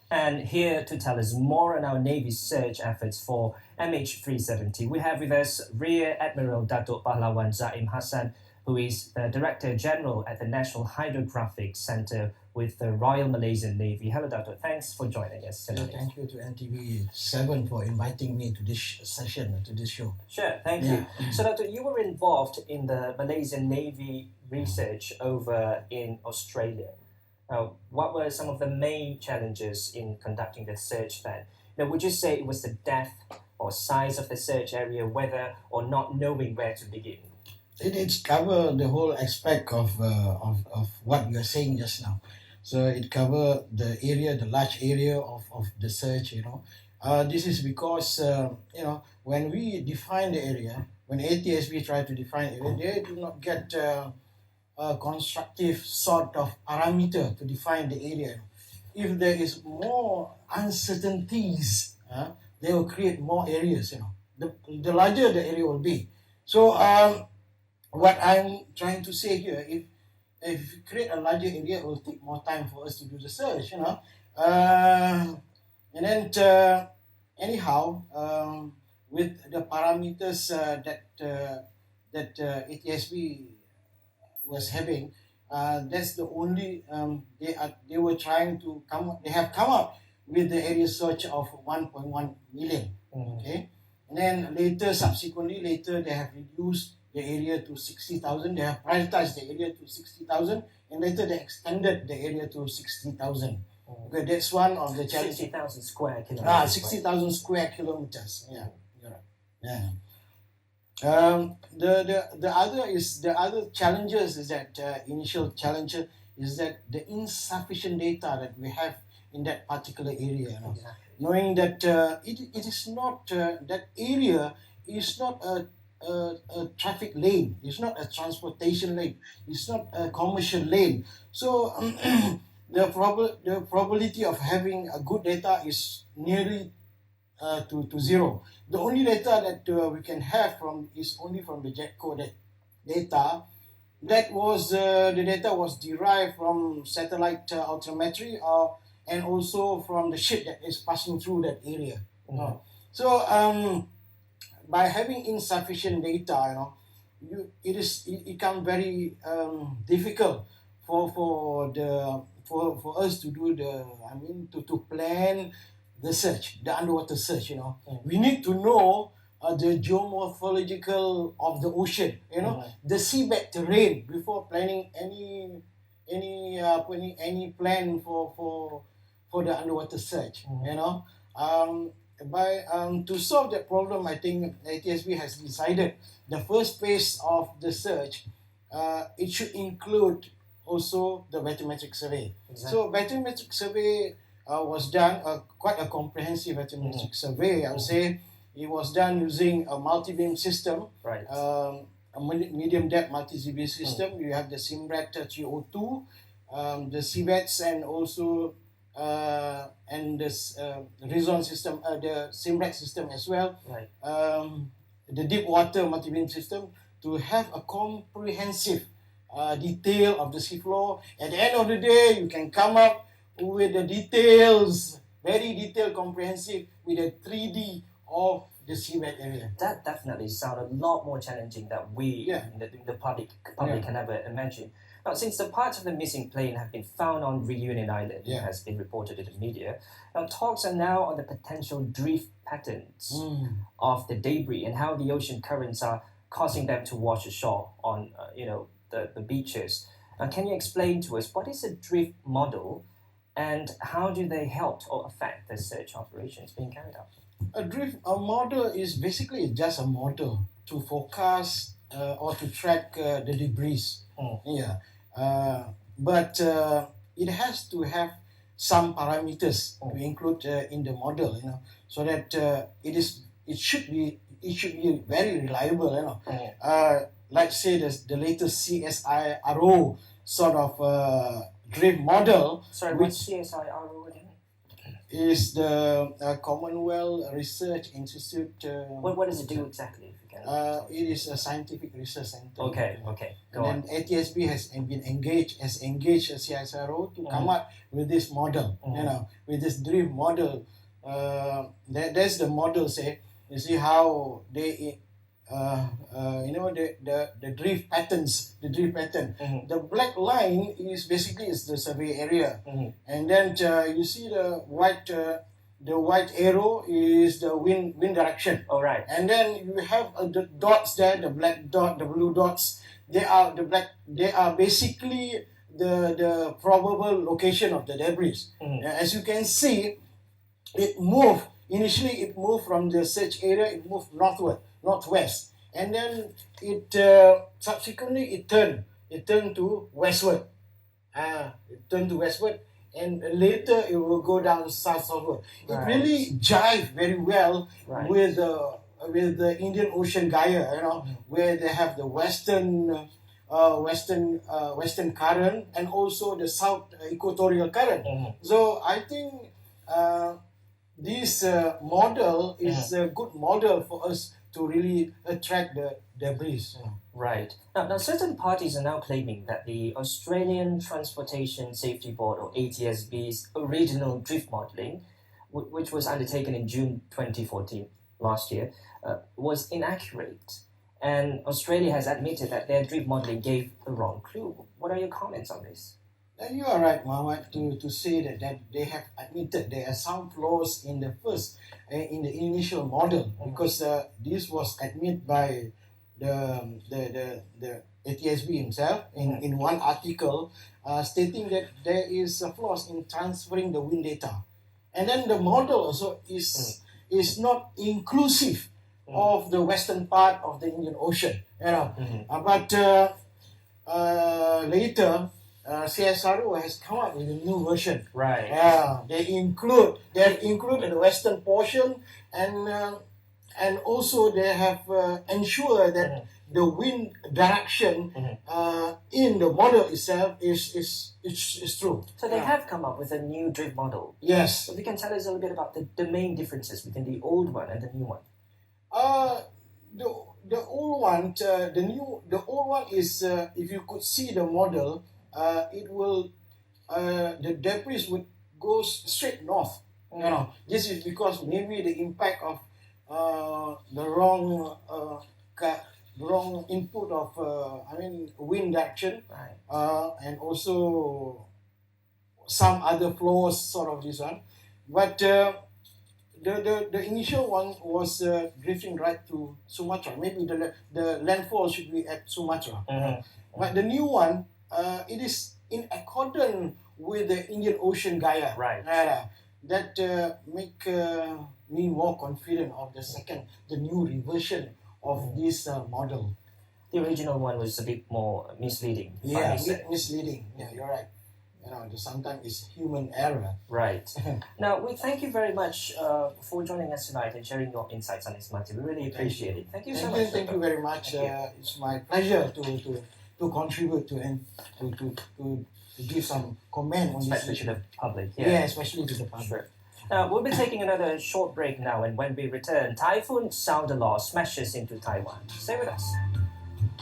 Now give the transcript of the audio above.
And here to tell us more on our Navy's search efforts for MH370, we have with us Rear Admiral Dato Pahlawan Zaaim Hasan, who is the Director General at the National Hydrographic Centre with the Royal Malaysian Navy. Hello, Dato. Thanks for joining us today. Thank you to NTV7 for inviting me to this session, to this show. Sure, thank you. So, Dato, you were involved in the Malaysian Navy research over in Australia. What were some of the main challenges in conducting the search then? Now, would you say it was the depth or size of the search area, weather, or not knowing where to begin? It's cover the whole aspect of what you are saying just now. So it cover the area, the large area of the search. This is because when we define the area, when ATSB try to define area, they do not get a constructive sort of parameter to define the area. If there is more uncertainties, they will create more areas. The larger the area will be. So what I'm trying to say here, if you create a larger area, it will take more time for us to do the search. And then anyhow, with the parameters that ATSB was having, that's the only they were trying to they have come up with the area search of 1.1 million. Okay, and then subsequently they have reduced the area to 60,000. They have prioritized the area to 60,000, and later they extended the area to 60,000. Okay, that's one of the challenges. 60,000 square kilometers. 60,000 square kilometers. Yeah, you're right. Yeah. The other challenges is that initial challenge is that the insufficient data that we have in that particular area. Exactly. Knowing that it is not that area is not a traffic lane, it's not a transportation lane, it's not a commercial lane. So the probability of having a good data is nearly to zero. The only data that we can have is only from the JetCo data. That was the data was derived from satellite altimetry and also from the ship that is passing through that area. So by having insufficient data, it becomes very difficult for us to do to plan the search, the underwater search. We need to know the geomorphological of the ocean, the seabed terrain before planning any plan for the underwater search. To solve that problem, I think ATSB has decided the first phase of the search, it should include also the bathymetric survey. Exactly. So bathymetric survey was done, quite a comprehensive bathymetric survey. I would say it was done using a multi-beam system, right. A medium depth multi-beam system. You have the SIMRAT 302, the CVETs, and also and this Rizon system, the SIMRAT system as well, right. The deep water multi-beam system, to have a comprehensive detail of the seafloor. At the end of the day, you can come up with the details, very detailed, comprehensive, with a 3D of the seabed area. That definitely sounds a lot more challenging than we, the public can ever imagine. Now, since the parts of the missing plane have been found on Reunion Island, it has been reported in the media, now talks are now on the potential drift patterns of the debris and how the ocean currents are causing them to wash ashore on the beaches. Can you explain to us what is a drift model and how do they help or affect the search operations being carried out? A drift model is basically just a model to forecast or to track the debris. But it has to have some parameters to include in the model, so that it should be very reliable, like say the latest CSIRO sort of drift model. Sorry, what's CSIRO again? is the Commonwealth Research Institute. What does it do exactly? If you can. It is a scientific research center. Okay. Go and then ATSB has been engaged a CSIRO to come up with this model. With this drift model. That's the model. Say, you see how they. The drift patterns, the drift pattern. The black line is basically the survey area, and then you see the white arrow is the wind direction. All right. And then you have the dots there, the black dot, the blue dots. They are basically the probable location of the debris. As you can see, it moved. Initially, it moved from the search area. It moved northwest, and then it subsequently it turned to westward. And later it will go down southward. Right. It really jive very well with the Indian Ocean Gyre, where they have the western current and also the south equatorial current. So I think this model is a good model for us to really track the debris. Right. Now, certain parties are now claiming that the Australian Transportation Safety Board, or ATSB's original drift modelling, which was undertaken in June 2014, last year, was inaccurate. And Australia has admitted that their drift modelling gave the wrong clue. What are your comments on this? You are right, Muhammad, to say that they have admitted there are some flaws in the initial model, because this was admitted by the ATSB himself in one article, stating that there is a flaws in transferring the wind data, and then the model also is not inclusive of the western part of the Indian Ocean, but later. CSIRO has come up with a new version. Right. They have included the western portion, and also they have ensured that the wind direction in the model itself is true. So they have come up with a new drift model. Yes. So if you can tell us a little bit about the main differences between the old one and the new one. The old one, the old one is if you could see the model. It will the debris would go straight north. This is because maybe the impact of the wrong input of wind direction, and also some other flaws, sort of this one. But the initial one was drifting right to Sumatra. Maybe the landfall should be at Sumatra. But the new one. It is in accordance with the Indian Ocean Gyre. Right. That make me more confident of the new reversion of this model. The original one was a bit more misleading. Yeah, misleading. Yeah, you're right. Sometimes it's human error. Right. Now, we thank you very much for joining us tonight and sharing your insights on this matter. We really appreciate it. Thank you so much. Thank you very much. It's my pleasure to contribute to give some comment on this, especially to the public. Yeah, especially to the public. Sure. Now, we'll be taking another short break now, and when we return, Typhoon Soundalar smashes into Taiwan. Stay with us.